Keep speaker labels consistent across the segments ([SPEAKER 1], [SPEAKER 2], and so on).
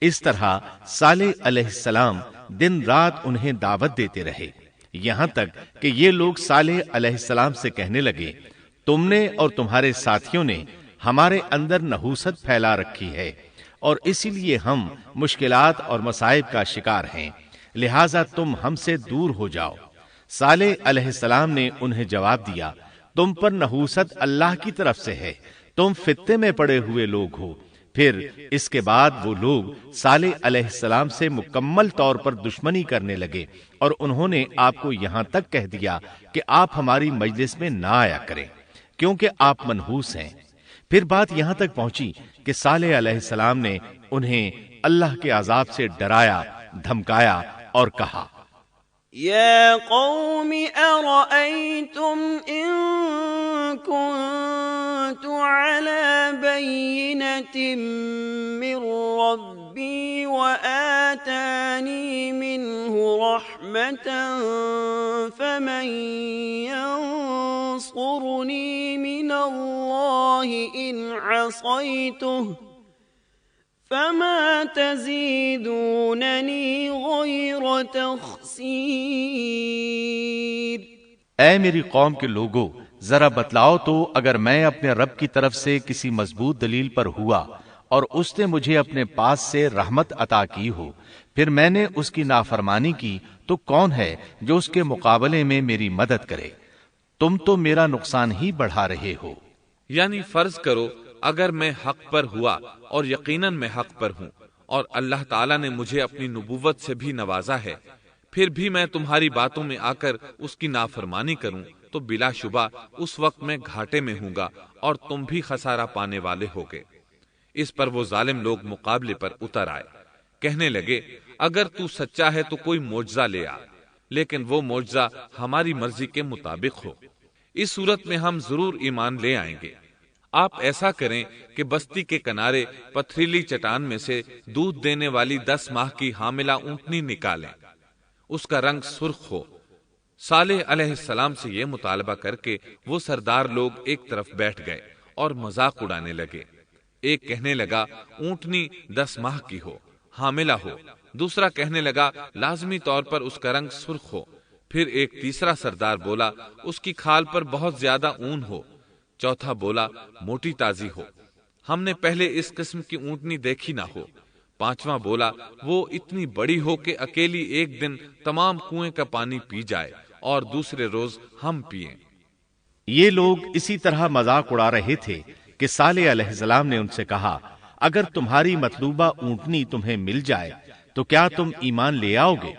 [SPEAKER 1] اس طرح صالح علیہ السلام دن رات انہیں دعوت دیتے رہے، یہاں تک کہ یہ لوگ صالح علیہ السلام سے کہنے لگے، تم نے اور تمہارے ساتھیوں نے ہمارے اندر نحوست پھیلا رکھی ہے اور اسی لیے ہم مشکلات اور مصائب کا شکار ہیں، لہٰذا تم ہم سے دور ہو جاؤ۔ صالح علیہ السلام نے انہیں جواب دیا، تم پر نحوست اللہ کی طرف سے ہے، تم فتنے میں پڑے ہوئے لوگ ہو۔ پھر اس کے بعد وہ لوگ صالح علیہ السلام سے مکمل طور پر دشمنی کرنے لگے اور انہوں نے آپ کو یہاں تک کہہ دیا کہ آپ ہماری مجلس میں نہ آیا کریں کیونکہ آپ منحوس ہیں۔ پھر بات یہاں تک پہنچی کہ صالح علیہ السلام نے انہیں اللہ کے عذاب سے ڈرایا، دھمکایا اور کہا،
[SPEAKER 2] يا قوم أرأيتم إن كنت على بينة من ربي وآتاني منه رحمة فمن ينصرني من الله إن عصيته فما تزيدونني غير تخسير۔
[SPEAKER 1] اے میری قوم کے لوگو، ذرا بتلاؤ تو اگر میں اپنے رب کی طرف سے کسی مضبوط دلیل پر ہوا اور اس نے مجھے اپنے پاس سے رحمت عطا کی ہو، پھر میں نے اس کی نافرمانی کی، تو کون ہے جو اس کے مقابلے میں میری مدد کرے؟ تم تو میرا نقصان ہی بڑھا رہے ہو۔
[SPEAKER 3] یعنی فرض کرو اگر میں حق پر ہوا اور یقیناً میں حق پر ہوں اور اللہ تعالیٰ نے مجھے اپنی نبوت سے بھی نوازا ہے، پھر بھی میں تمہاری باتوں میں آ کر اس کی نافرمانی کروں تو بلا شبہ اس وقت میں گھاٹے میں ہوں گا اور تم بھی خسارہ پانے والے ہوگے۔ اس پر وہ ظالم لوگ مقابلے پر اتر آئے، کہنے لگے اگر تو سچا ہے تو کوئی معجزہ لے آ، لیکن وہ معجزہ ہماری مرضی کے مطابق ہو، اس صورت میں ہم ضرور ایمان لے آئیں گے۔ آپ ایسا کریں کہ بستی کے کنارے پتھریلی چٹان میں سے دودھ دینے والی 10 ماہ کی حاملہ اونٹنی نکالیں، اس کا رنگ سرخ ہو۔ صالح علیہ السلام سے یہ مطالبہ کر کے وہ سردار لوگ ایک طرف بیٹھ گئے اور مذاق اڑانے لگے۔ ایک کہنے لگا اونٹنی 10 ماہ کی ہو، حاملہ ہو، دوسرا کہنے لگا لازمی طور پر اس کا رنگ سرخ ہو، پھر ایک تیسرا سردار بولا اس کی کھال پر بہت زیادہ اون ہو، چوتھا بولا موٹی تازی ہو، ہم نے پہلے اس قسم کی اونٹنی دیکھی نہ ہو، پانچواں بولا وہ اتنی بڑی ہو کہ اکیلی ایک دن تمام کنویں کا پانی پی جائے اور دوسرے روز ہم پئیں۔
[SPEAKER 1] یہ لوگ اسی طرح مذاق اڑا رہے تھے کہ صالح علیہ السلام نے ان سے کہا، اگر تمہاری مطلوبہ اونٹنی تمہیں مل جائے تو کیا تم ایمان لے آؤ گے؟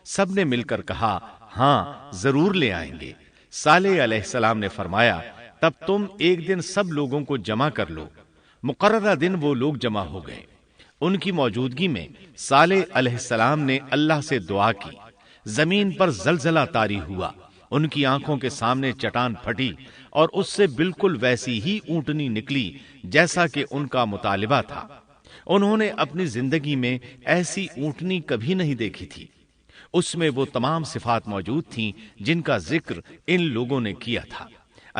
[SPEAKER 1] سب نے مل کر کہا، ہاں ضرور لے آئیں گے۔ صالح علیہ السلام نے فرمایا، تب تم ایک دن سب لوگوں کو جمع کر لو۔ مقررہ دن وہ لوگ جمع ہو گئے۔ ان کی موجودگی میں صالح علیہ السلام نے اللہ سے دعا کی، زمین پر زلزلہ طاری ہوا، ان کی آنکھوں کے سامنے چٹان پھٹی اور اس سے بالکل ویسی ہی اونٹنی نکلی جیسا کہ ان کا مطالبہ تھا۔ انہوں نے اپنی زندگی میں ایسی اونٹنی کبھی نہیں دیکھی تھی۔ اس میں وہ تمام صفات موجود تھیں جن کا ذکر ان لوگوں نے کیا تھا۔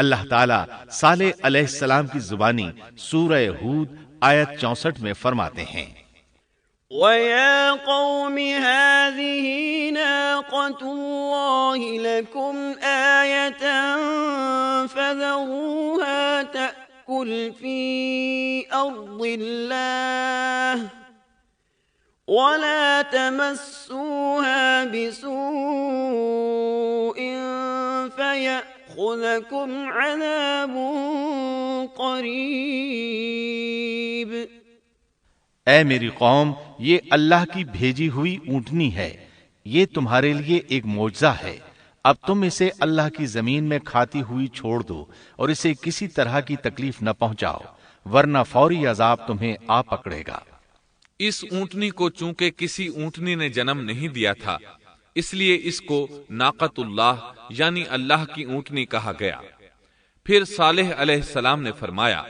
[SPEAKER 1] اللہ تعالیٰ صالح علیہ السلام کی زبانی سورہ ہود آیت 64 میں فرماتے ہیں،
[SPEAKER 2] وَيَا قَوْمِ هَٰذِهِ نَاقَةُ اللَّهِ لَكُمْ آيَةً فَذَرُوهَا تَأْكُلْ فِي أَرْضِ اللَّهِ وَلَا تَمَسُّوهَا بِسُوءٍ فَيَأْخُذَكُمْ عَذَابٌ قَرِيبٌ۔
[SPEAKER 1] اے میری قوم، یہ اللہ کی بھیجی ہوئی اونٹنی ہے، یہ تمہارے لیے ایک معجزہ ہے۔ اب تم اسے اللہ کی زمین میں کھاتی ہوئی چھوڑ دو اور اسے کسی طرح کی تکلیف نہ پہنچاؤ، ورنہ فوری عذاب تمہیں آ پکڑے گا۔
[SPEAKER 3] اس اونٹنی کو چونکہ کسی اونٹنی نے جنم نہیں دیا تھا، اس لیے اس کو ناقۃ اللہ یعنی اللہ کی اونٹنی کہا گیا۔ پھر صالح علیہ السلام نے فرمایا،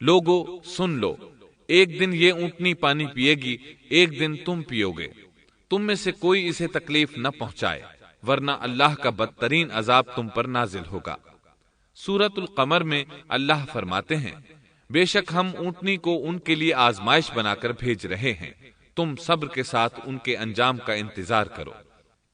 [SPEAKER 3] لوگو سن لو، ایک دن یہ اونٹنی پانی پیے گی، ایک دن تم پیو گے، تم میں سے کوئی اسے تکلیف نہ پہنچائے، ورنہ اللہ کا بدترین عذاب تم پر نازل ہوگا۔ سورۃ القمر میں اللہ فرماتے ہیں، بے شک ہم اونٹنی کو ان کے لیے آزمائش بنا کر بھیج رہے ہیں، تم صبر کے ساتھ ان کے انجام کا انتظار کرو۔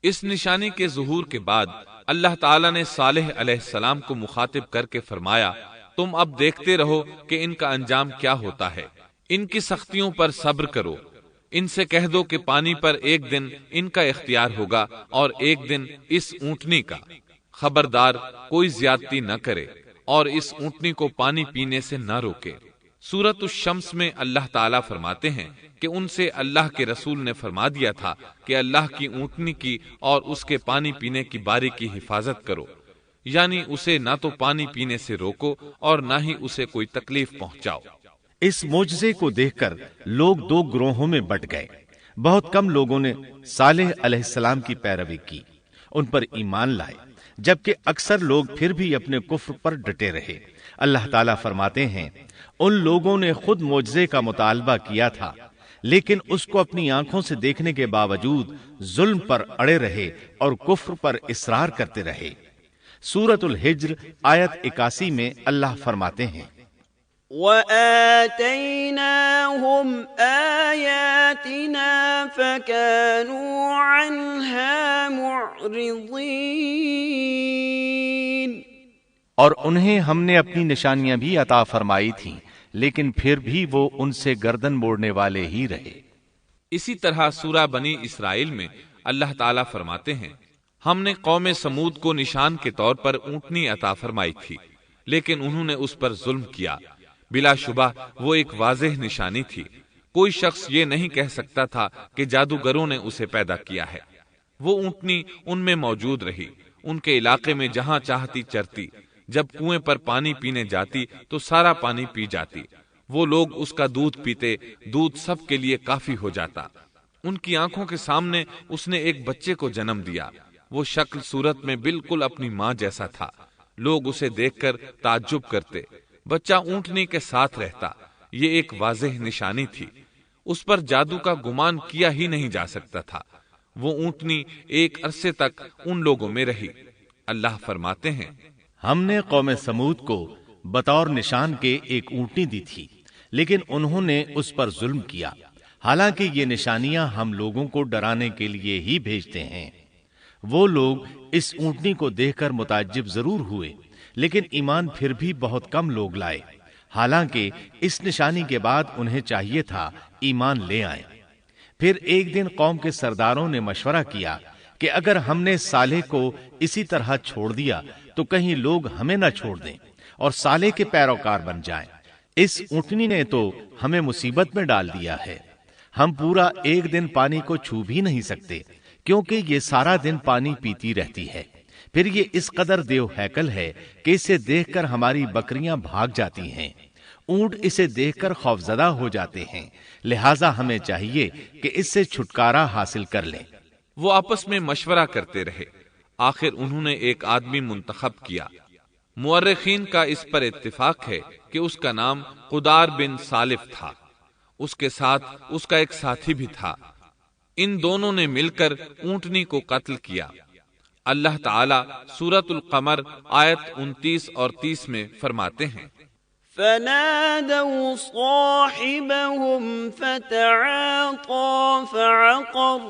[SPEAKER 3] اس نشانی کے ظہور کے بعد اللہ تعالیٰ نے صالح علیہ السلام کو مخاطب کر کے فرمایا، تم اب دیکھتے رہو کہ ان کا انجام کیا ہوتا ہے، ان کی سختیوں پر صبر کرو۔ ان سے کہہ دو کہ پانی پر ایک دن ان کا اختیار ہوگا اور ایک دن اس اونٹنی کا، خبردار کوئی زیادتی نہ کرے اور اس اونٹنی کو پانی پینے سے نہ روکے۔ سورۃ الشمس میں اللہ تعالیٰ فرماتے ہیں کہ ان سے اللہ کے رسول نے فرما دیا تھا کہ اللہ کی اونٹنی کی اور اس کے پانی پینے کی باری کی حفاظت کرو، یعنی اسے نہ تو پانی پینے سے روکو اور نہ ہی اسے کوئی تکلیف پہنچاؤ۔
[SPEAKER 1] اس معجزے کو دیکھ کر لوگ دو گروہوں میں بٹ گئے۔ بہت کم لوگوں نے صالح علیہ السلام کی پیروی کی، ان پر ایمان لائے، جبکہ اکثر لوگ پھر بھی اپنے کفر پر ڈٹے رہے۔ اللہ تعالیٰ فرماتے ہیں، ان لوگوں نے خود معجزے کا مطالبہ کیا تھا، لیکن اس کو اپنی آنکھوں سے دیکھنے کے باوجود ظلم پر اڑے رہے اور کفر پر اصرار کرتے رہے۔ سورۃ الحجر آیت 81 میں اللہ فرماتے ہیں،
[SPEAKER 2] وَآتَيْنَاهُمْ آيَاتِنَا فَكَانُوا عَنْهَا مُعْرِضِينَ،
[SPEAKER 1] اور انہیں ہم نے اپنی نشانیاں بھی عطا فرمائی تھیں، لیکن پھر بھی وہ ان سے گردن موڑنے والے ہی رہے۔
[SPEAKER 3] اسی طرح سورہ بنی اسرائیل میں اللہ تعالیٰ فرماتے ہیں، ہم نے قوم سمود کو نشان کے طور پر اونٹنی عطا فرمائی تھی، لیکن انہوں نے اس پر ظلم کیا۔ بلا شبہ وہ ایک واضح نشانی تھی، کوئی شخص یہ نہیں کہہ سکتا تھا کہ جادوگروں نے اسے پیدا کیا ہے۔ وہ اونٹنی ان میں موجود رہی، ان کے علاقے میں جہاں چاہتی چرتی، جب کنویں پر پانی پینے جاتی تو سارا پانی پی جاتی، وہ لوگ اس کا دودھ پیتے، دودھ سب کے لیے کافی ہو جاتا۔ ان کی آنکھوں کے سامنے اس نے ایک بچے کو جنم دیا، وہ شکل صورت میں بالکل اپنی ماں جیسا تھا، لوگ اسے دیکھ کر تعجب کرتے، بچہ اونٹنی کے ساتھ رہتا، یہ ایک واضح نشانی تھی، اس پر جادو کا گمان کیا ہی نہیں جا سکتا تھا۔ وہ اونٹنی ایک عرصے تک ان لوگوں میں رہی۔ اللہ فرماتے ہیں،
[SPEAKER 1] ہم نے قوم سمود کو بطور نشان کے ایک اونٹنی دی تھی، لیکن انہوں نے اس پر ظلم کیا، حالانکہ یہ نشانیاں ہم لوگوں کو ڈرانے کے لیے ہی بھیجتے ہیں۔ وہ لوگ اس اونٹنی کو دیکھ کر متعجب ضرور ہوئے، لیکن ایمان پھر بھی بہت کم لوگ لائے، حالانکہ اس نشانی کے بعد انہیں چاہیے تھا ایمان لے آئیں۔ پھر ایک دن قوم کے سرداروں نے مشورہ کیا کہ اگر ہم نے صالح کو اسی طرح چھوڑ دیا تو کہیں لوگ ہمیں نہ چھوڑ دیں اور صالح کے پیروکار بن جائیں۔ اس اونٹنی نے تو ہمیں مصیبت میں ڈال دیا ہے، ہم پورا ایک دن پانی کو چھو بھی نہیں سکتے، کیونکہ یہ سارا دن پانی پیتی رہتی ہے۔ پھر یہ اس قدر دیو ہیکل ہے کہ اسے دیکھ کر ہماری بکریاں بھاگ جاتی ہیں، اونٹ اسے دیکھ کر خوفزدہ ہو جاتے ہیں، لہٰذا ہمیں چاہیے کہ اس سے چھٹکارا حاصل کر لیں۔
[SPEAKER 3] وہ آپس میں مشورہ کرتے رہے، آخر انہوں نے ایک آدمی منتخب کیا۔ مورخین کا اس پر اتفاق ہے کہ اس کا نام قدار بن سالف تھا، اس کے ساتھ اس کا ایک ساتھی بھی تھا۔ ان دونوں نے مل کر اونٹنی کو قتل کیا۔ اللہ تعالیٰ سورۃ القمر آیت 29 اور 30 میں فرماتے ہیں،
[SPEAKER 2] فنادوا صاحبهم فتعاطى فعقر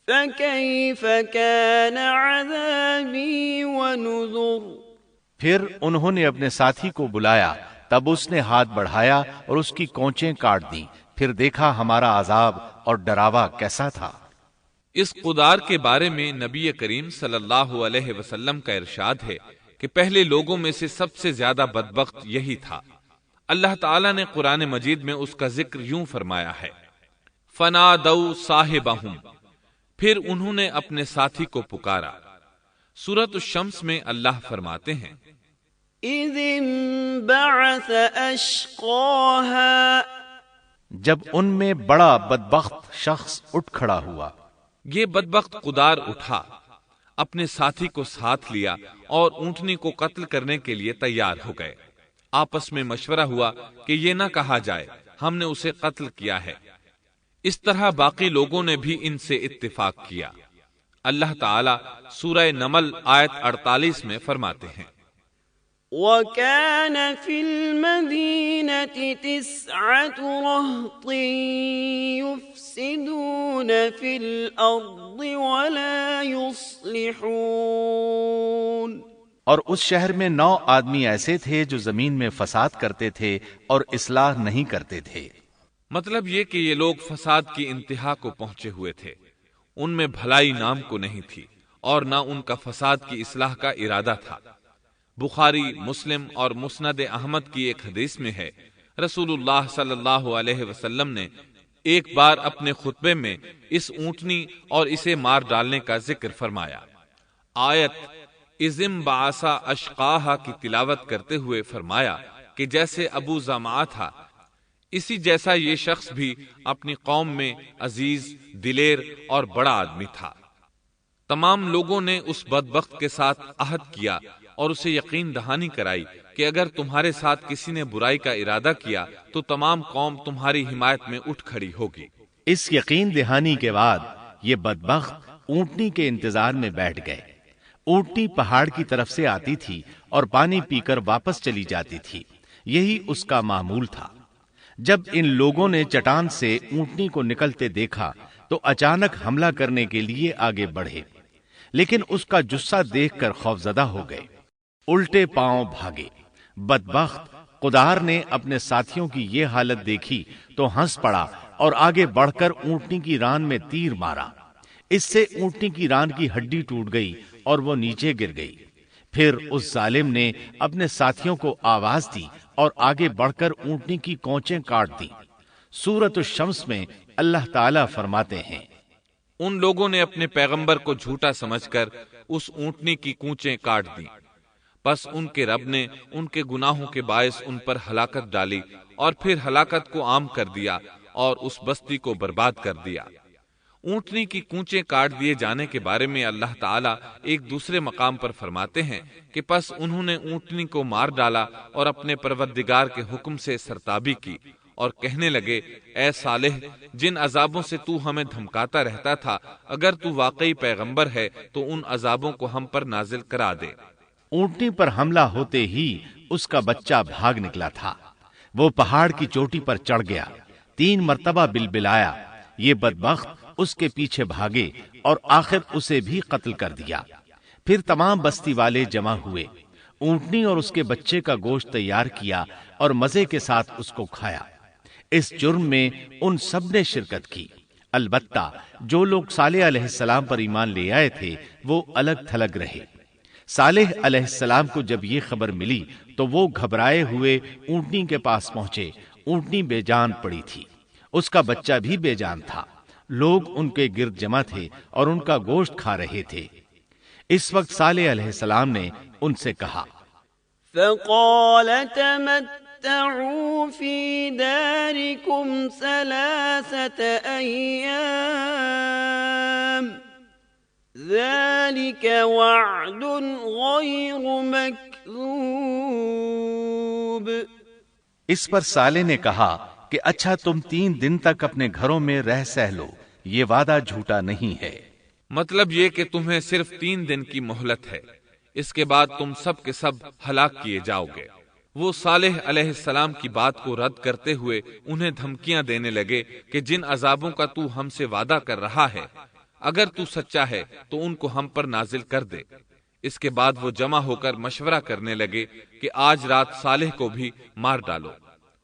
[SPEAKER 2] فكيف كان عذابي ونذر۔
[SPEAKER 1] پھر انہوں نے اپنے ساتھی کو بلایا، تب اس نے ہاتھ بڑھایا اور اس کی کونچیں کاٹ دیں، پھر دیکھا ہمارا عذاب اور ڈراوا کیسا تھا۔
[SPEAKER 3] اس قدار کے بارے میں نبی کریم صلی اللہ علیہ وسلم کا ارشاد ہے کہ پہلے لوگوں میں سے سب سے زیادہ بدبخت یہی تھا۔ اللہ تعالیٰ نے قرآن مجید میں اس کا ذکر یوں فرمایا ہے، فنادوا صاحبہم، پھر انہوں نے اپنے ساتھی کو پکارا۔ سورۃ الشمس میں اللہ فرماتے ہیں،
[SPEAKER 2] اذ انبعث اشقاها،
[SPEAKER 1] جب ان میں بڑا بدبخت شخص اٹھ کھڑا ہوا۔
[SPEAKER 3] یہ بدبخت قدار اٹھا، اپنے ساتھی کو ساتھ لیا اور اونٹنی کو قتل کرنے کے لیے تیار ہو گئے۔ آپس میں مشورہ ہوا کہ یہ نہ کہا جائے ہم نے اسے قتل کیا ہے، اس طرح باقی لوگوں نے بھی ان سے اتفاق کیا۔ اللہ تعالیٰ سورہ نمل آیت 48 میں فرماتے ہیں،
[SPEAKER 2] وَكَانَ فِي الْمَدِينَةِ 9 رَهْطٍ في الأرض ولا يصلحون۔
[SPEAKER 1] اور اس شہر میں 9 آدمی ایسے تھے جو زمین میں فساد کرتے تھے اور اصلاح نہیں کرتے تھے۔
[SPEAKER 3] مطلب یہ کہ یہ لوگ فساد کی انتہا کو پہنچے ہوئے تھے، ان میں بھلائی نام کو نہیں تھی اور نہ ان کا فساد کی اصلاح کا ارادہ تھا۔ بخاری، مسلم اور مسند احمد کی ایک حدیث میں ہے، رسول اللہ صلی اللہ علیہ وسلم نے ایک بار اپنے خطبے میں اس اونٹنی اور اسے مار ڈالنے کا ذکر فرمایا۔ آیت اذم بعثا اشقاہا کی تلاوت کرتے ہوئے فرمایا کہ جیسے ابو زمعہ تھا، اسی جیسا یہ شخص بھی اپنی قوم میں عزیز، دلیر اور بڑا آدمی تھا۔ تمام لوگوں نے اس بدبخت کے ساتھ عہد کیا اور اسے یقین دہانی کرائی کہ اگر تمہارے ساتھ کسی نے برائی کا ارادہ کیا تو تمام قوم تمہاری حمایت میں اٹھ کھڑی ہوگی۔
[SPEAKER 1] اس یقین دہانی کے بعد یہ بدبخت اونٹنی کے انتظار میں بیٹھ گئے۔ اونٹنی پہاڑ کی طرف سے آتی تھی اور پانی پی کر واپس چلی جاتی تھی، یہی اس کا معمول تھا۔ جب ان لوگوں نے چٹان سے اونٹنی کو نکلتے دیکھا تو اچانک حملہ کرنے کے لیے آگے بڑھے، لیکن اس کا جثہ دیکھ کر خوفزدہ ہو گئے، الٹے پاؤں بھاگے۔ بدبخت قدار نے اپنے ساتھیوں کی یہ حالت دیکھی تو ہنس پڑا اور آگے بڑھ کر اونٹنی کی ران میں تیر مارا۔ اس سے اونٹنی کی ران کی ہڈی ٹوٹ گئی اور وہ نیچے گر گئی۔ پھر اس ظالم نے اپنے ساتھیوں کو آواز دی اور آگے بڑھ کر اونٹنی کی کونچیں کاٹ دی۔ سورۃ الشمس میں اللہ تعالیٰ فرماتے ہیں،
[SPEAKER 3] ان لوگوں نے اپنے پیغمبر کو جھوٹا سمجھ کر اس اونٹنی کی کونچیں کاٹ دیں، پس ان کے رب نے ان کے گناہوں کے باعث ان پر ہلاکت ڈالی اور پھر ہلاکت کو عام کر دیا اور اس بستی کو برباد کر دیا۔ اونٹنی کی کونچیں کاٹ دیے جانے کے بارے میں اللہ تعالیٰ ایک دوسرے مقام پر فرماتے ہیں کہ پس انہوں نے اونٹنی کو مار ڈالا اور اپنے پروردگار کے حکم سے سرتابی کی اور کہنے لگے، اے صالح، جن عذابوں سے تو ہمیں دھمکاتا رہتا تھا، اگر تو واقعی پیغمبر ہے تو ان عذابوں کو ہم پر نازل کرا دے۔
[SPEAKER 1] اونٹنی پر حملہ ہوتے ہی اس کا بچہ بھاگ نکلا تھا۔ وہ پہاڑ کی چوٹی پر چڑھ گیا، 3 مرتبہ بلبلایا۔ یہ بدبخت اس کے پیچھے بھاگے اور آخر اسے بھی قتل کر دیا۔ پھر تمام بستی والے جمع ہوئے، اونٹنی اور اس کے بچے کا گوشت تیار کیا اور مزے کے ساتھ اس کو کھایا۔ اس جرم میں ان سب نے شرکت کی، البتہ جو لوگ صالح علیہ السلام پر ایمان لے آئے تھے وہ الگ تھلگ رہے۔ صالح علیہ السلام کو جب یہ خبر ملی تو وہ گھبرائے ہوئے اونٹنی کے پاس پہنچے۔ اونٹنی بے جان پڑی تھی، اس کا بچہ بھی بے جان تھا۔ لوگ ان کے گرد جمع تھے اور ان کا گوشت کھا رہے تھے۔ اس وقت صالح علیہ السلام نے ان سے کہا،
[SPEAKER 2] فقال تمتعوا في داركم 3 أيام ذلك وعد غير مكذوب۔
[SPEAKER 1] اس پر صالح نے کہا کہ اچھا تم 3 دن تک اپنے گھروں میں رہ سہ لو، یہ وعدہ جھوٹا نہیں ہے۔
[SPEAKER 3] مطلب یہ کہ تمہیں صرف 3 دن کی مہلت ہے، اس کے بعد تم سب کے سب ہلاک کیے جاؤ گے۔ وہ صالح علیہ السلام کی بات کو رد کرتے ہوئے انہیں دھمکیاں دینے لگے کہ جن عذابوں کا تو ہم سے وعدہ کر رہا ہے، اگر تو سچا ہے تو ان کو ہم پر نازل کر دے۔ اس کے بعد وہ جمع ہو کر مشورہ کرنے لگے کہ آج رات صالح کو بھی مار ڈالو۔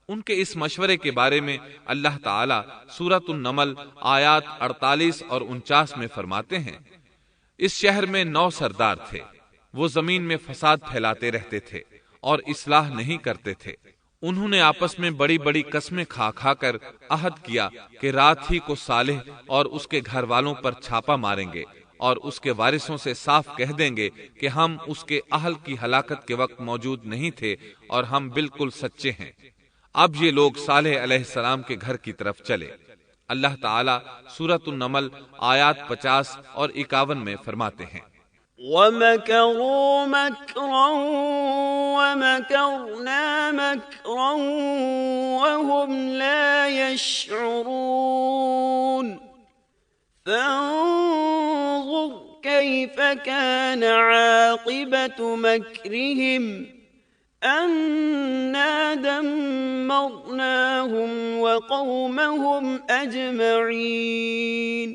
[SPEAKER 3] ان کے اس مشورے کے بارے میں اللہ تعالیٰ سورۃ النمل آیات 48 اور 49 میں فرماتے ہیں، اس شہر میں 9 سردار تھے، وہ زمین میں فساد پھیلاتے رہتے تھے اور اصلاح نہیں کرتے تھے۔ انہوں نے آپس میں بڑی بڑی قسمیں کھا کھا کر عہد کیا کہ رات ہی کو صالح اور اس کے گھر والوں پر چھاپا ماریں گے اور اس کے وارثوں سے صاف کہہ دیں گے کہ ہم اس کے اہل کی ہلاکت کے وقت موجود نہیں تھے اور ہم بالکل سچے ہیں۔ اب یہ لوگ صالح علیہ السلام کے گھر کی طرف چلے۔ اللہ تعالیٰ سورۃ النمل آیات 50 اور 51 میں فرماتے ہیں،
[SPEAKER 2] وَمَكَرُوا مَكْرًا وَمَكَرْنَا مَكْرًا وَهُمْ لَا يَشْعُرُونَ فَانظُرْ كَيْفَ كَانَ عَاقِبَةُ مَكْرِهِمْ أنا دمرناهم وقومهم أجمعين۔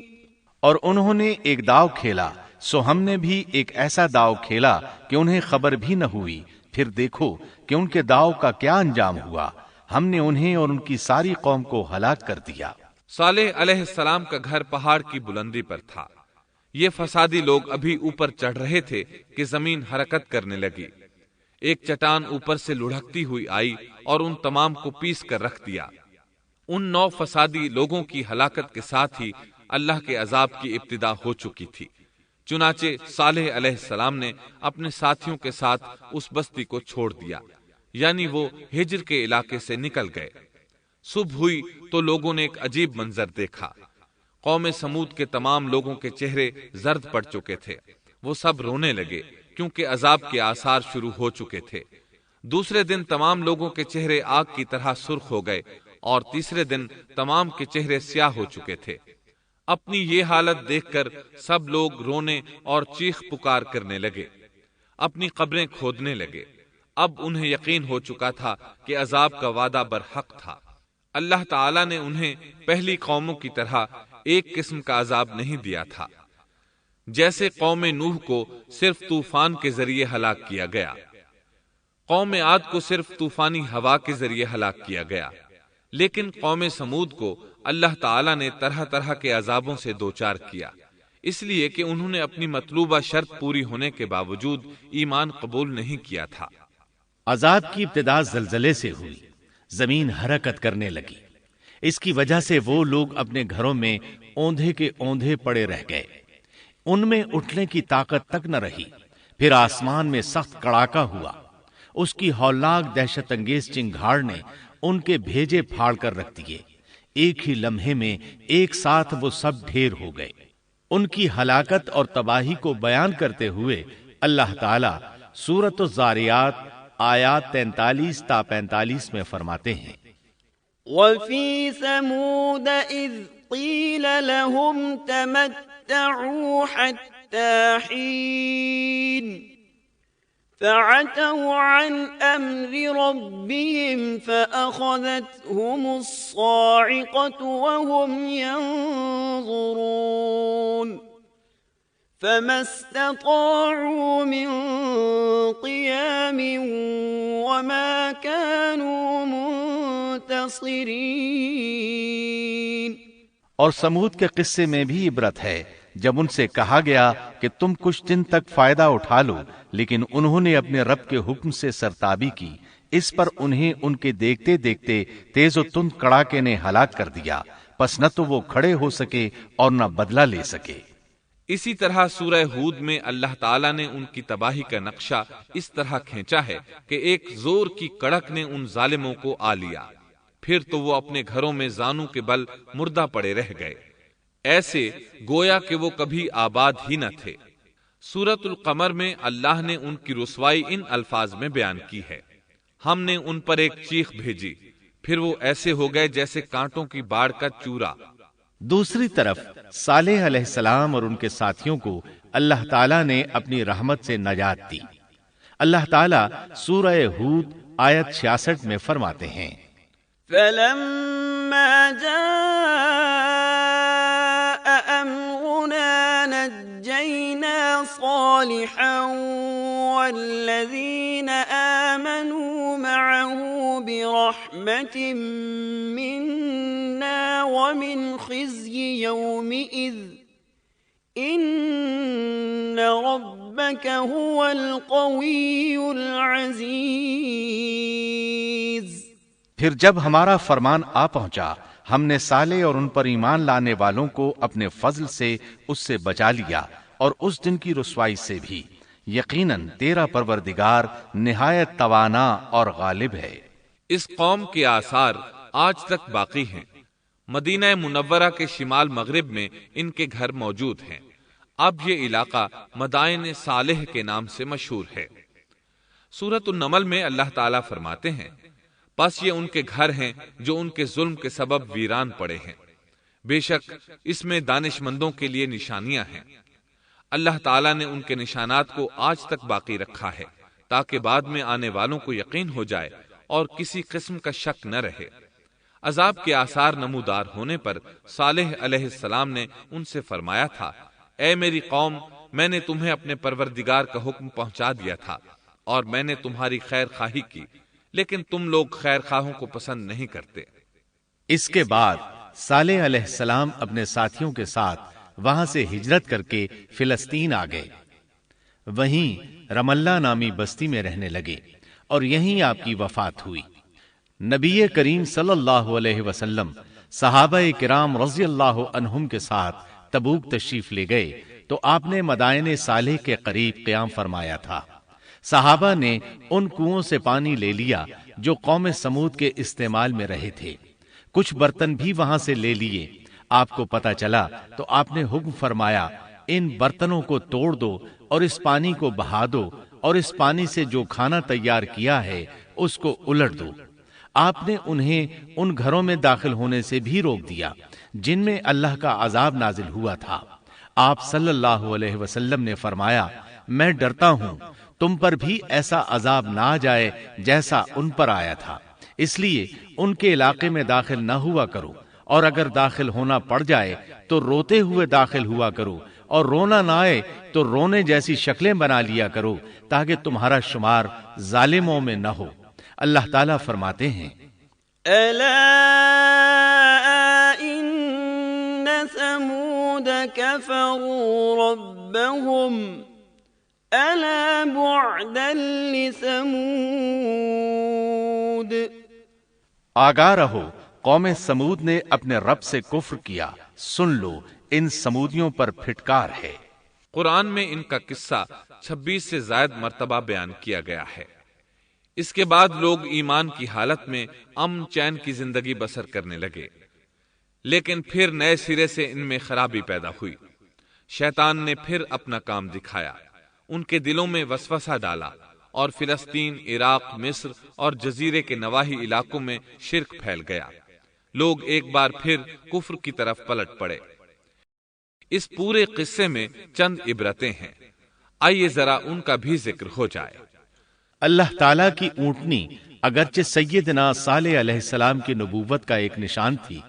[SPEAKER 1] اور انہوں نے ایک داؤ کھیلا، سو ہم نے بھی ایک ایسا داؤ کھیلا کہ انہیں خبر بھی نہ ہوئی۔ پھر دیکھو کہ ان کے داؤ کا کیا انجام ہوا، ہم نے انہیں اور ان کی ساری قوم کو ہلاک کر دیا۔
[SPEAKER 3] صالح علیہ السلام کا گھر پہاڑ کی بلندی پر تھا۔ یہ فسادی لوگ ابھی اوپر چڑھ رہے تھے کہ زمین حرکت کرنے لگی۔ ایک چٹان اوپر سے لڑھکتی ہوئی آئی اور ان تمام کو پیس کر رکھ دیا۔ ان 9 فسادی لوگوں کی ہلاکت کے ساتھ ہی اللہ کے عذاب کی ابتدا ہو چکی تھی۔ چنانچہ صالح علیہ السلام نے اپنے ساتھیوں کے ساتھ اس بستی کو چھوڑ دیا، یعنی وہ ہجر کے علاقے سے نکل گئے۔ صبح ہوئی تو لوگوں نے ایک عجیب منظر دیکھا۔ قوم سمود کے تمام لوگوں کے چہرے زرد پڑ چکے تھے، وہ سب رونے لگے کیونکہ عذاب کے آثار شروع ہو چکے تھے۔ دوسرے دن تمام لوگوں کے چہرے آگ کی طرح سرخ ہو گئے اور تیسرے دن تمام کے چہرے سیاہ ہو چکے تھے۔ اپنی یہ حالت دیکھ کر سب لوگ رونے اور چیخ پکار کرنے لگے، اپنی قبریں کھودنے لگے۔ اب انہیں یقین ہو چکا تھا کہ عذاب کا وعدہ برحق تھا۔ اللہ تعالیٰ نے انہیں پہلی قوموں کی طرح ایک قسم کا عذاب نہیں دیا تھا، جیسے قوم نوح کو صرف طوفان کے ذریعے ہلاک کیا گیا، قوم عاد کو صرف طوفانی ہوا کے ذریعے ہلاک کیا گیا، لیکن قوم سمود کو اللہ تعالیٰ نے طرح طرح کے عذابوں سے دوچار کیا، اس لیے کہ انہوں نے اپنی مطلوبہ شرط پوری ہونے کے باوجود ایمان قبول نہیں کیا تھا۔
[SPEAKER 1] عذاب کی ابتدا زلزلے سے ہوئی، زمین حرکت کرنے لگی۔ اس کی وجہ سے وہ لوگ اپنے گھروں میں اوندھے کے اوندھے پڑے رہ گئے، ان میں اٹھنے کی طاقت تک نہ رہی۔ پھر آسمان میں سخت کڑاکا ہوا، اس کی ہولناک دہشت انگیز چنگھاڑ نے ان کے بھیجے پھاڑ کر رکھ دیے۔ ایک ہی لمحے میں ایک ساتھ وہ سب ڈھیر ہو گئے۔ ان کی ہلاکت اور تباہی کو بیان کرتے ہوئے اللہ تعالی سورۃ الزاریات آیات 43 تا 45 میں فرماتے ہیں،
[SPEAKER 2] وَفِي ثَمُودَ إِذْ قِيلَ لَهُمْ تَمَتَّعُوا حَتَّى حِينٍ فَعَتَوْا عَنْ أَمْرِ رَبِّهِمْ فَأَخَذَتْهُمُ الصَّاعِقَةُ وَهُمْ يَنظُرُونَ فَمَا اسْتَطَاعُوا مِنْ قِيَامٍ وَمَا كَانُوا منتصرين۔
[SPEAKER 1] اور سمود کے قصے میں بھی عبرت ہے، جب ان سے کہا گیا کہ تم کچھ دن تک فائدہ اٹھا لو، لیکن انہوں نے اپنے رب کے حکم سے سرتابی کی، اس پر انہیں ان کے دیکھتے دیکھتے تیز و تند کڑاکے نے ہلاک کر دیا، پس نہ تو وہ کھڑے ہو سکے اور نہ بدلہ لے سکے۔
[SPEAKER 3] اسی طرح سورہ ہود میں اللہ تعالیٰ نے ان کی تباہی کا نقشہ اس طرح کھینچا ہے کہ ایک زور کی کڑک نے ان ظالموں کو آ لیا، پھر تو وہ اپنے گھروں میں زانوں کے بل مردہ پڑے رہ گئے، ایسے گویا کہ وہ کبھی آباد ہی نہ تھے۔ سورۃ القمر میں اللہ نے ان کی رسوائی ان الفاظ میں بیان کی ہے، ہم نے ان پر ایک چیخ بھیجی، پھر وہ ایسے ہو گئے جیسے کانٹوں کی باڑ کا چورا۔
[SPEAKER 1] دوسری طرف صالح علیہ السلام اور ان کے ساتھیوں کو اللہ تعالیٰ نے اپنی رحمت سے نجات دی۔ اللہ تعالیٰ سورہ ہود آیت 66 میں فرماتے ہیں،
[SPEAKER 2] فَلَمَّا جَاءَ أَمْرُنَا نَجَّيْنَا صَالِحًا وَالَّذِينَ آمَنُوا مَعَهُ بِرَحْمَةٍ مِنَّا وَمِنْ خِزْيِ يَوْمِئِذٍ إِنَّ رَبَّكَ هُوَ الْقَوِيُّ الْعَزِيزُ۔
[SPEAKER 1] پھر جب ہمارا فرمان آ پہنچا، ہم نے صالح اور ان پر ایمان لانے والوں کو اپنے فضل سے اس سے بچا لیا اور اس دن کی رسوائی سے بھی۔ یقیناً تیرا پروردگار نہایت توانا اور غالب ہے۔
[SPEAKER 3] اس قوم کے آثار آج تک باقی ہیں۔ مدینہ منورہ کے شمال مغرب میں ان کے گھر موجود ہیں۔ اب یہ علاقہ مدائن صالح کے نام سے مشہور ہے۔ سورۃ النمل میں اللہ تعالیٰ فرماتے ہیں، پس یہ ان کے گھر ہیں جو ان کے ظلم کے سبب ویران پڑے ہیں، بے شک اس میں دانش مندوں کے لیے نشانیاں ہیں۔ اللہ تعالیٰ نے ان کے نشانات کو آج تک باقی رکھا ہے تاکہ بعد میں آنے والوں کو یقین ہو جائے اور کسی قسم کا شک نہ رہے۔ عذاب کے آثار نمودار ہونے پر صالح علیہ السلام نے ان سے فرمایا تھا، اے میری قوم، میں نے تمہیں اپنے پروردگار کا حکم پہنچا دیا تھا اور میں نے تمہاری خیر خواہی کی، لیکن تم لوگ خیر خواہوں کو پسند نہیں کرتے۔
[SPEAKER 1] اس کے بعد صالح علیہ السلام اپنے ساتھیوں کے ساتھ وہاں سے ہجرت کر کے فلسطین آ گئے، وہیں رملہ نامی بستی میں رہنے لگے اور یہیں آپ کی وفات ہوئی۔ نبی کریم صلی اللہ علیہ وسلم صحابہ کرام رضی اللہ عنہم کے ساتھ تبوک تشریف لے گئے تو آپ نے مدائن صالح کے قریب قیام فرمایا تھا۔ صحابہ نے ان کنووں سے پانی لے لیا جو قوم سمود کے استعمال میں رہے تھے، کچھ برتن بھی وہاں سے لے لیے۔ آپ کو پتہ چلا تو آپ نے حکم فرمایا، ان برتنوں کو توڑ دو اور اس پانی کو بہا دو اور اس پانی سے جو کھانا تیار کیا ہے اس کو الٹ دو۔ آپ نے انہیں ان گھروں میں داخل ہونے سے بھی روک دیا جن میں اللہ کا عذاب نازل ہوا تھا۔ آپ صلی اللہ علیہ وسلم نے فرمایا، میں ڈرتا ہوں تم پر بھی ایسا عذاب نہ آ جائے جیسا ان پر آیا تھا، اس لیے ان کے علاقے میں داخل نہ ہوا کرو، اور اگر داخل ہونا پڑ جائے تو روتے ہوئے داخل ہوا کرو، اور رونا نہ آئے تو رونے جیسی شکلیں بنا لیا کرو تاکہ تمہارا شمار ظالموں میں نہ ہو۔ اللہ تعالیٰ فرماتے ہیں،
[SPEAKER 2] ألا إن ثمود كفروا ربهم ألا بعدا لثمود۔
[SPEAKER 1] آگاہ رہو، قوم سمود نے اپنے رب سے کفر کیا، سن لو ان سمودیوں پر پھٹکار ہے۔
[SPEAKER 3] قرآن میں ان کا قصہ 26 سے زائد مرتبہ بیان کیا گیا ہے۔ اس کے بعد لوگ ایمان کی حالت میں امن چین کی زندگی بسر کرنے لگے، لیکن پھر نئے سرے سے ان میں خرابی پیدا ہوئی۔ شیطان نے پھر اپنا کام دکھایا، ان کے دلوں میں وسوسہ ڈالا اور فلسطین، عراق، مصر اور جزیرے کے نواحی علاقوں میں شرک پھیل گیا۔ لوگ ایک بار پھر کفر کی طرف پلٹ پڑے۔ اس پورے قصے میں چند عبرتیں ہیں، آئیے ذرا ان کا بھی ذکر ہو جائے۔
[SPEAKER 1] اللہ تعالیٰ کی اونٹنی اگرچہ سیدنا صالح علیہ السلام کی نبوت کا ایک نشان تھی،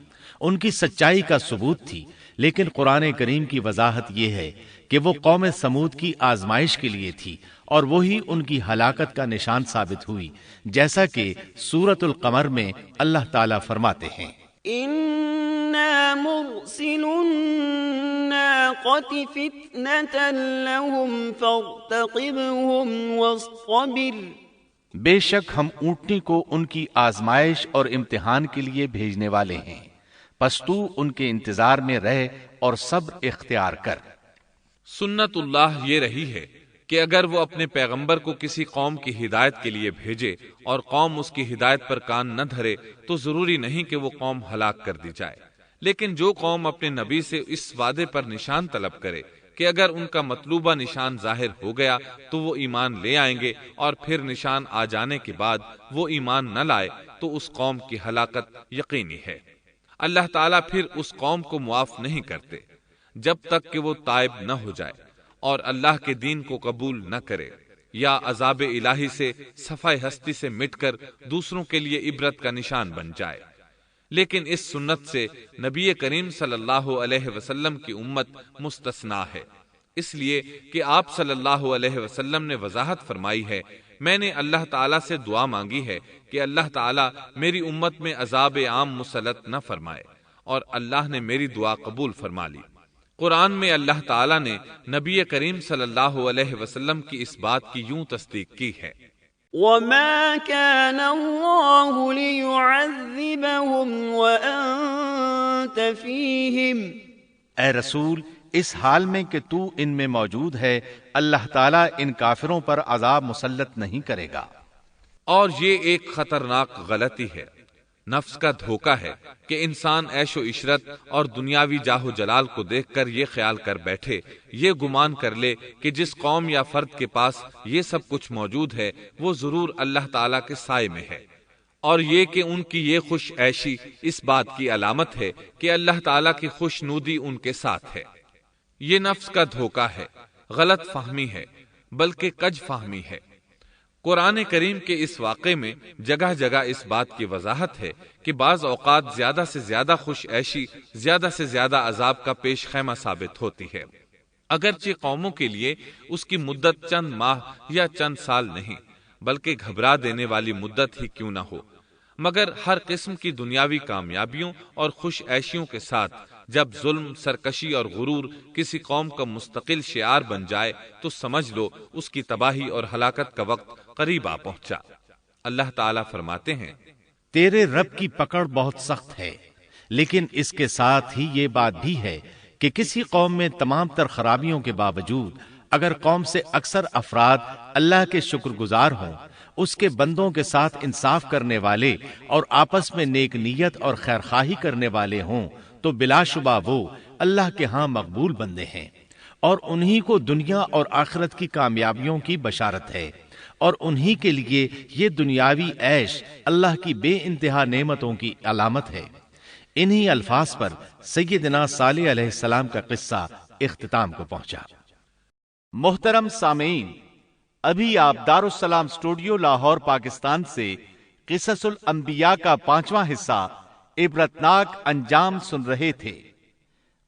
[SPEAKER 1] ان کی سچائی کا ثبوت تھی، لیکن قرآن کریم کی وضاحت یہ ہے کہ وہ قوم سمود کی آزمائش کے لیے تھی اور وہی ان کی ہلاکت کا نشان ثابت ہوئی، جیسا کہ سورۃ القمر میں اللہ تعالیٰ فرماتے ہیں،
[SPEAKER 2] إنا مرسل الناقة فتنة لهم فارتقبهم واصطبر۔
[SPEAKER 1] بے شک ہم اونٹنی کو ان کی آزمائش اور امتحان کے لیے بھیجنے والے ہیں، پس تو ان کے انتظار میں رہ اور صبر اختیار کر۔
[SPEAKER 3] سنت اللہ یہ رہی ہے کہ اگر وہ اپنے پیغمبر کو کسی قوم کی ہدایت کے لیے بھیجے اور قوم اس کی ہدایت پر کان نہ دھرے تو ضروری نہیں کہ وہ قوم ہلاک کر دی جائے، لیکن جو قوم اپنے نبی سے اس وعدے پر نشان طلب کرے کہ اگر ان کا مطلوبہ نشان ظاہر ہو گیا تو وہ ایمان لے آئیں گے، اور پھر نشان آ جانے کے بعد وہ ایمان نہ لائے تو اس قوم کی ہلاکت یقینی ہے۔ اللہ تعالیٰ پھر اس قوم کو معاف نہیں کرتے جب تک کہ وہ تائب نہ ہو جائے اور اللہ کے دین کو قبول نہ کرے، یا عذاب الہی سے صفحہ ہستی سے مٹ کر دوسروں کے لیے عبرت کا نشان بن جائے۔ لیکن اس سنت سے نبی کریم صلی اللہ علیہ وسلم کی امت مستثنا ہے، اس لیے کہ آپ صلی اللہ علیہ وسلم نے وضاحت فرمائی ہے، میں نے اللہ تعالیٰ سے دعا مانگی ہے کہ اللہ تعالیٰ میری امت میں عذاب عام مسلط نہ فرمائے، اور اللہ نے میری دعا قبول فرما لی۔ قرآن میں اللہ تعالیٰ نے نبی کریم صلی اللہ علیہ وسلم کی اس بات کی یوں تصدیق کی ہے،
[SPEAKER 2] وَمَا كَانَ اللَّهُ لِيُعَذِّبَهُمْ وَأَنْتَ فِيهِمْ۔
[SPEAKER 1] اے رسول، اس حال میں کہ تو ان میں موجود ہے، اللہ تعالیٰ ان کافروں پر عذاب مسلط نہیں کرے گا۔
[SPEAKER 3] اور یہ ایک خطرناک غلطی ہے، نفس کا دھوکہ ہے کہ انسان عیش و عشرت اور دنیاوی جاہ و جلال کو دیکھ کر یہ خیال کر بیٹھے، یہ گمان کر لے کہ جس قوم یا فرد کے پاس یہ سب کچھ موجود ہے وہ ضرور اللہ تعالیٰ کے سائے میں ہے، اور یہ کہ ان کی یہ خوش عیشی اس بات کی علامت ہے کہ اللہ تعالیٰ کی خوش نودی ان کے ساتھ ہے۔ یہ نفس کا دھوکہ ہے، غلط فہمی ہے، بلکہ کج فہمی ہے۔ قرآن کریم کے اس واقعے میں جگہ جگہ اس بات کی وضاحت ہے کہ بعض اوقات زیادہ سے زیادہ خوش عیشی زیادہ سے زیادہ عذاب کا پیش خیمہ ثابت ہوتی ہے، اگرچہ قوموں کے لیے اس کی مدت چند ماہ یا چند سال نہیں بلکہ گھبرا دینے والی مدت ہی کیوں نہ ہو، مگر ہر قسم کی دنیاوی کامیابیوں اور خوش عیشیوں کے ساتھ جب ظلم، سرکشی اور غرور کسی قوم کا مستقل شعار بن جائے تو سمجھ لو اس کی تباہی اور ہلاکت کا وقت قریب آ پہنچا۔ اللہ تعالیٰ فرماتے ہیں،
[SPEAKER 1] تیرے رب کی پکڑ بہت سخت ہے، لیکن اس کے ساتھ ہی یہ بات بھی ہے کہ کسی قوم میں تمام تر خرابیوں کے باوجود اگر قوم سے اکثر افراد اللہ کے شکر گزار ہوں، اس کے بندوں کے ساتھ انصاف کرنے والے اور آپس میں نیک نیت اور خیرخواہی کرنے والے ہوں تو بلا شبہ وہ اللہ کے ہاں مقبول بندے ہیں، اور انہی کو دنیا اور آخرت کی کامیابیوں کی بشارت ہے، اور انہی کے لیے یہ دنیاوی عیش اللہ کی بے انتہا نعمتوں کی علامت ہے۔ انہی الفاظ پر سیدنا صالح علیہ السلام کا قصہ اختتام کو پہنچا۔ محترم سامعین، ابھی آپ دارالسلام اسٹوڈیو لاہور پاکستان سے قصص الانبیاء کا 5واں حصہ عبرتناک انجام سن رہے تھے۔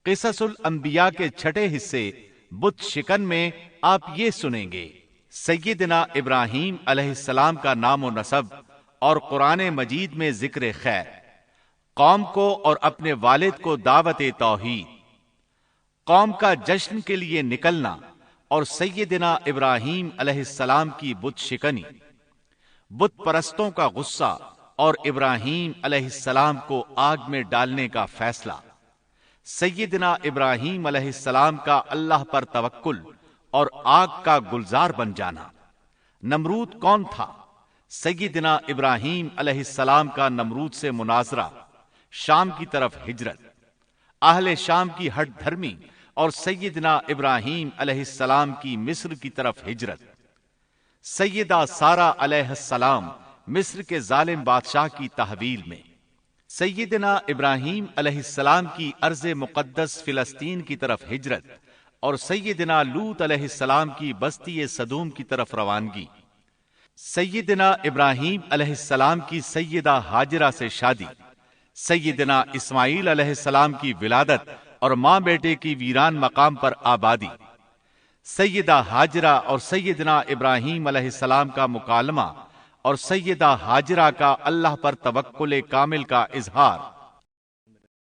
[SPEAKER 1] قصص الانبیاء کے 6 حصے بت شکن میں آپ یہ سنیں گے: سیدنا ابراہیم علیہ السلام کا نام و نسب اور قرآن مجید میں ذکر خیر، قوم کو اور اپنے والد کو دعوت توحید، قوم کا جشن کے لیے نکلنا اور سیدنا ابراہیم علیہ السلام کی بت شکنی، بت پرستوں کا غصہ اور ابراہیم علیہ السلام کو آگ میں ڈالنے کا فیصلہ، سیدنا ابراہیم علیہ السلام کا اللہ پر توکل اور آگ کا گلزار بن جانا، نمرود کون تھا، سیدنا ابراہیم علیہ السلام کا نمرود سے مناظرہ، شام کی طرف ہجرت، اہل شام کی ہٹ دھرمی اور سیدنا ابراہیم علیہ السلام کی مصر کی طرف ہجرت، سیدہ سارہ علیہ السلام مصر کے ظالم بادشاہ کی تحویل میں، سیدنا ابراہیم علیہ السلام کی ارض مقدس فلسطین کی طرف ہجرت اور سیدنا لوط علیہ السلام کی بستی صدوم کی طرف روانگی، سیدنا ابراہیم علیہ السلام کی سیدہ ہاجرہ سے شادی، سیدنا اسماعیل علیہ السلام کی ولادت اور ماں بیٹے کی ویران مقام پر آبادی، سیدہ ہاجرہ اور سیدنا ابراہیم علیہ السلام کا مکالمہ اور سیدہ ہاجرہ کا اللہ پر توکل کامل کا اظہار،